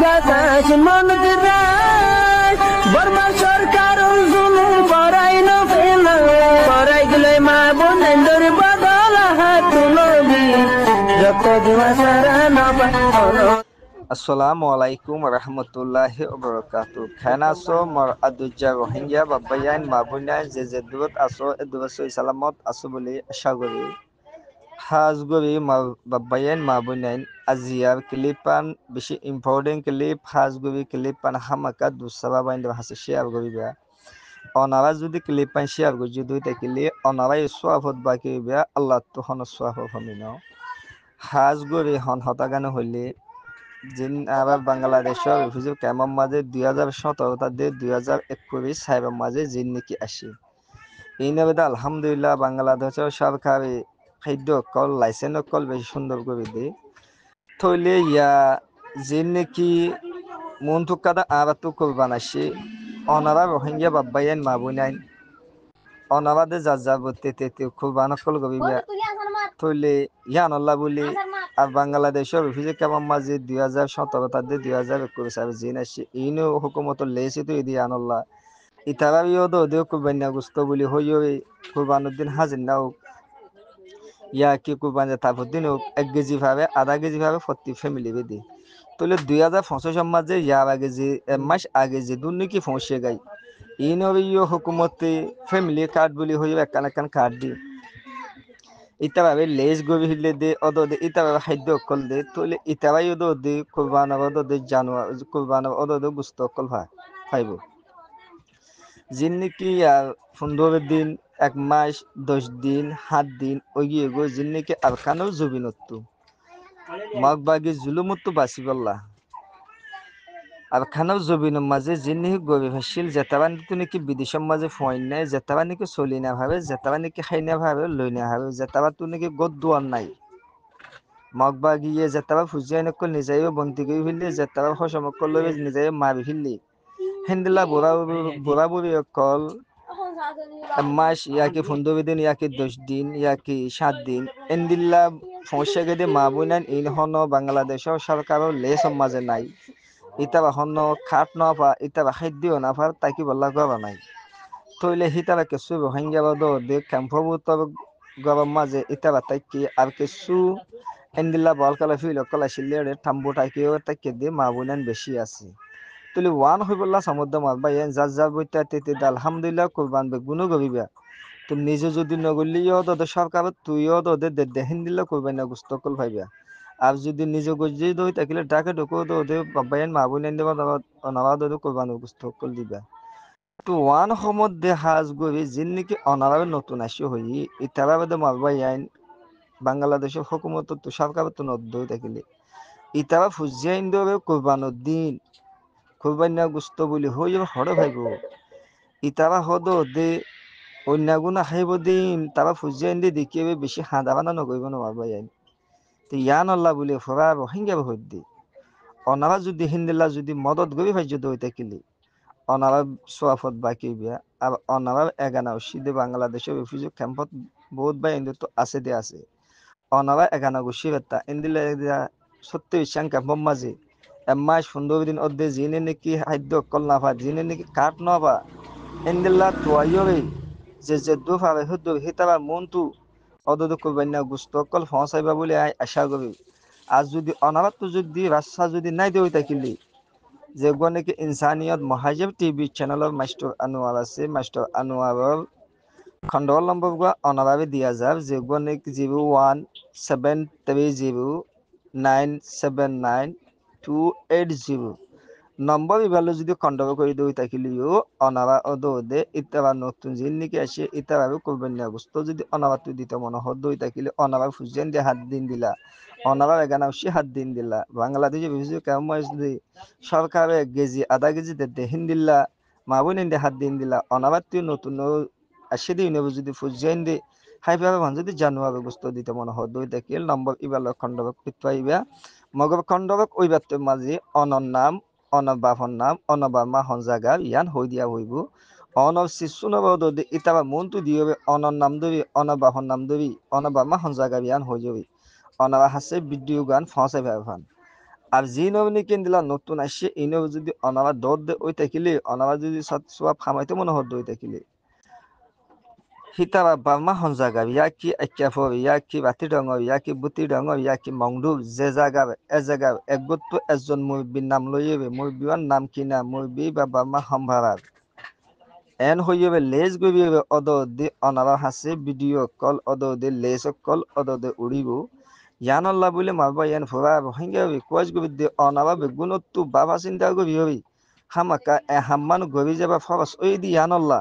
বাতাস মন দিরাই বর্মা সরকার জুলুম করাই না ফেলা করাই গেলে মা বোনেদের বদল হাত তুলবি যত দিবা সারা না পালো। Assalamu alaikum warahmatullahi wabarakatuh. Khana so mar aduja rohingya babayan mabunya jezedut aso edubaso salamot aso boli ashagori. Hasgori babayan mabunya aziyar kilipan bishi important kilip hasgori kilipan hamaka dusaba bain hase share gori ba. Onara judi kilipan share go judu tekili onara swafot baki ba Allah to hono swafot homino. Hasgori hon hotagano holi জিন আবার বাংলাদেশের অভিযোগ কেমন মাঝে 2017 তাদের 2021 cyber মাঝে জিন নাকি আসি এই নবেদা আলহামদুলিল্লাহ বাংলাদেশের সরকারি খাদ্য কল লাইসেন্স কল বেশি সুন্দর করে দিয়ে থইলে ইয়া জিন নাকি মন থুকাদা আবার তো কল বানাসি অনারা রোহিঙ্গা বাব্বাইন মাবুনাইন অনাবাদে যা যাবতে তে খুব বানকল গবিবা থইলে ইয়ান আল্লাহ বলি আর বাংলাদেশের অভিযোগ কেমন মাঝে 2017 তাদের 2021 সালে জিন আসছে ইনো হুকুমত লেসি তো ইদি আনাল্লাহ ইতারা ইয়দ ওদের কুরবানিয়া গুস্ত বলি হইও কুরবানুদ্দিন হাজির নাও ইয়া কি কুরবানি তাফুদ্দিন এক কেজি ভাবে আধা কেজি ভাবে প্রতি ফ্যামিলি বেদি তাহলে 2025 মাঝে ইয়ার আগে যে মাস আগে যে দুর্নীতি পৌঁছে গাই ইনো ইয় হুকুমতে ফ্যামিলি কার্ড বলি হইও একখান একখান কার্ড দি ইতাভাবে লেজ গবি হিলে দে অদদে ইতাভাবে খাদ্য অকল দে তোলে ইতাভাই অদদে কুরবান অদদে জানোয়ার কুরবান অদদে গুস্ত অকল ফাইব জিন নাকি আর 15 দিন 1 মাস 10 দিন 7 দিন ওগিয়ে গো জিন নাকি আর কানো জুবিনত্তু মগবাগি জুলুমত্তু বাসিবল্লাহ আর খানাও জবিনের মাঝে যিনি গবি ভাসিল যেতাবা নাকি বিদেশের মাঝে ফয়েন নাই যেতাবা নাকি চলি না ভাবে যেতাবা নাকি খাই না ভাবে লই না ভাবে যেতাবা তো নাকি গদ দুয়ার নাই মগবা গিয়ে যেতাবা ফুজিয়াই নকল নিজাইও বন্তি গই ফিরলি যেতাবা হসমকল লই নিজাই মারি ফিরলি হেন্দিলা বুড়া বুড়ি অকল মাস ইয়াকি 15 দিন ইয়াকি 10 দিন ইয়াকি 7 দিন এন্দিল্লা সমস্যা গেদে মা বইনান ইন হন বাংলাদেশের সরকারের লেস মাঝে নাই ইতাবা হন্ন খাট নফা ইতাবা খাদ্য নাফার তাকি বল্লা গবা নাই তইলে হিতাবা কিছু রোহিঙ্গা বাদ দে ক্যাম্পভূত গরম মাঝে ইতাবা তাকি আর কিছু এন্দিল্লা বলকালা ফিল কলা শিলে থাম্বু তাকিও তাকি দে মা বইনান বেশি আছে তইলে ওয়ান হইবল্লা সমুদ্র মারবা ইয়ান যার যার বইতা তেতে আলহামদুলিল্লাহ কুরবান বে গুনো গবিবা তুমি নিজে যদি নগলিও তো সরকার তুইও তো দে হিন্দিল্লা কুরবান গুস্তকল ভাইবা আর যদি নিজে গজি দই তাকিলে ডাকে ঢুকো তো ওদের বাবাইন মাবুই নেন দেবা অনারা দই কোরবানি গুস্তকল দিবা তো ওয়ান সমত দে হাজ গবি যিন নাকি অনারা নতুন আসি হই ইতারা বাদে মারবাই আইন বাংলাদেশের হুকুমত তো সরকার তো নদই তাকিলে ইতারা ফুজিয়াইন দেবে কোরবানোর দিন কোরবানিয়া গুস্ত বলি হই হড়ে ভাইব ইতারা হদ দে অন্যাগুনা খাইব দিন তারা ফুজিয়াইন দিয়ে দেখিয়ে বেশি হাঁদা বানা নগইব নমারবাই আইন তো ইয়ান আল্লাহ বলি ফরা রোহিঙ্গা হইদি অনারা যদি হিন্দিল্লা যদি মদত গবি ভাই যদি হইতে কিলি অনারা সোয়াফত বাকি বিয়া আর অনারা এগানা সিদে বাংলাদেশের অভিযোগ ক্যাম্পত বহুত ভাই ইন্দু তো আছে দে আছে অনারা এগানা গুছি বেতা ইন্দিল্লা সত্যি বিশ্বাং ক্যাম্পম মাঝে এমাস 15 দিন অর্ধে জিনে নাকি খাদ্য অকল নাফা জিনে নাকি কাঠ নবা ইন্দিল্লা তোয়াইয়রে যে দু ফাবে হুদ্দু হিতাবা মনতু অদদ কুরবানিয়া গুস্ত অকল ফসাইবা বলে আশা করি আর যদি অনারাত যদি রাস্তা যদি নাই দেই তাকিলি যে নাকি ইনসানিয়ত মহাজেব টিভি চ্যানেলের মাস্টার আনোয়ার আছে মাস্টার আনোয়ারের খণ্ড নম্বর অনারাবে দিয়া যাব যে নাকি 01730979280 নম্বর ইবালো যদি খণ্ডব করে দেই তাকিলিও অনারা অদে ইতাবা নতুন জিন নাকি আসে ইতাবা কুরবানিয়া গুস্ত যদি অনারাত দিতে মনে হদ দই তাকিলে অনারা ফুজেন দিয়ে হাত দিন দিলা অনারা এগানা উসি হাত দিন দিলা বাংলাদেশে বিশেষ কেমন মাইসদি সরকারে 1 কেজি আধা কেজি দে হিন্দিল্লা মাবুন ইন্দে হাত দিন দিলা অনারাত নতুন আসে দিন যদি ফুজেন দি হাইভাবে মান যদি জানুয়ারি গুস্ত দিতে মনে হদ দই তাকিল নম্বর ইবালো খণ্ডব পিতপাইবা মগর খণ্ডবক ওইবাত মাঝি অনর নাম অনবাফর নাম অনবামা হনজাগা ইয়ান হই দিয়া হইব অনব শিশু নবদ ইতাবা মনতু দিবে অনর নাম দবি অনবাফর নাম দবি অনবামা হনজাগা ইয়ান হই যাবি অনাবা হাসে ভিডিও গান ফসাই ভাবান আর জি নবনী দিলা নতুন আসছে ইনব যদি অনাবা দর দে ওই থাকিলে অনাবা যদি সব খামাইতে মনে হদ ওই থাকিলে হিতাবা বামা হন জাগা ইয়া কি একাফর ইয়া কি বাতি ডঙর ইয়া কি বুতি ডঙর ইয়া কি মংডু যে জাগা এ জাগা একগত একজন মুরব্বীর নাম লইবে মুরব্বীর নাম কিনা মুরব্বী বা বামা সম্ভারার এন হইবে লেজ গবিবে অদ দি অনাবা হাসে ভিডিও কল অদ দি লেজ কল অদ দি উড়িব ইয়ান আল্লাহ বলে মারবা ইয়ান ফুরা রহিঙ্গা হবি কোয়াজ গবি দি অনাবা বেগুনত্তু বাবা চিন্তা গবি হবি হামাকা এ হাম্মান গবি যাবা ফরাস ওই দি ইয়ান আল্লাহ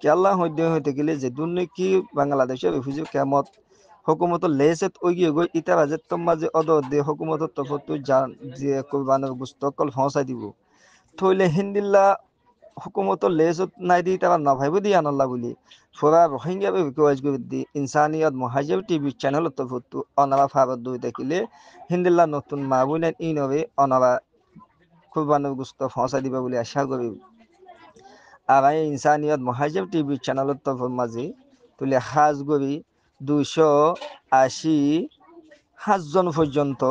কে আল্লাহ হইতে গেলে যে দুর্নীতি বাংলাদেশে হুজুর কেমত হুকুমত লেসেত ওগিয়ে গই ইতা বাজে তোমা যে অদ দি হুকুমত তফতু জান যে কুরবানের গুস্ত কল ফসাই দিব থইলে হিন্দিল্লা হুকুমত লেজত নাই দি তারা নভাইব দি আনাল্লাহ বলি ফোরা রোহিঙ্গা বিকোয়াজ দি ইনসানিয়ত মহাজিব টিভি চ্যানেল তো ফুটু অনাবা ফারত দুই দেখিলে হিন্দিল্লা নতুন মা বুনেন ইনবে অনাবা কুরবানের গুস্ত ফসাই দিবা বলে আশা করি আর এই ইনসানিয়ত মহাজিব টিভি চ্যানেল তো মাঝে তুলে হাজ গবি 280 5জন পর্যন্ত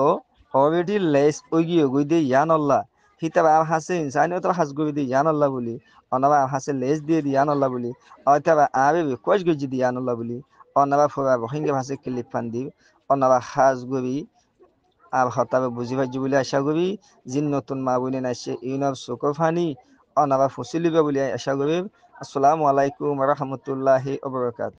অলরেডি লেস ওগিয়ে গই দিয়ে ইয়ান আল্লাহ হিতাব আর হাসে ইনসানি তো হাস গবি দিয়ে ইয়ান আল্লাহ বলি অনাবা হাসে লেস দিয়ে ইয়ান আল্লাহ বলি অথবা আবে কোচ গজি দিয়ে ইয়ান আল্লাহ বলি অনাবা ফোরা রোহিঙ্গা ভাষে ক্লিপ ফান দি অনাবা হাস গবি আর হতাবে বুঝি ভাজি বলে আশা করি জিন নতুন মা বনে নাইছে ইউনার সুকফানি অনাবা ফসিলিবে বলে আশা করি আসসালামু আলাইকুম রহমতুল্লাহি ওয়া বারাকাতুহু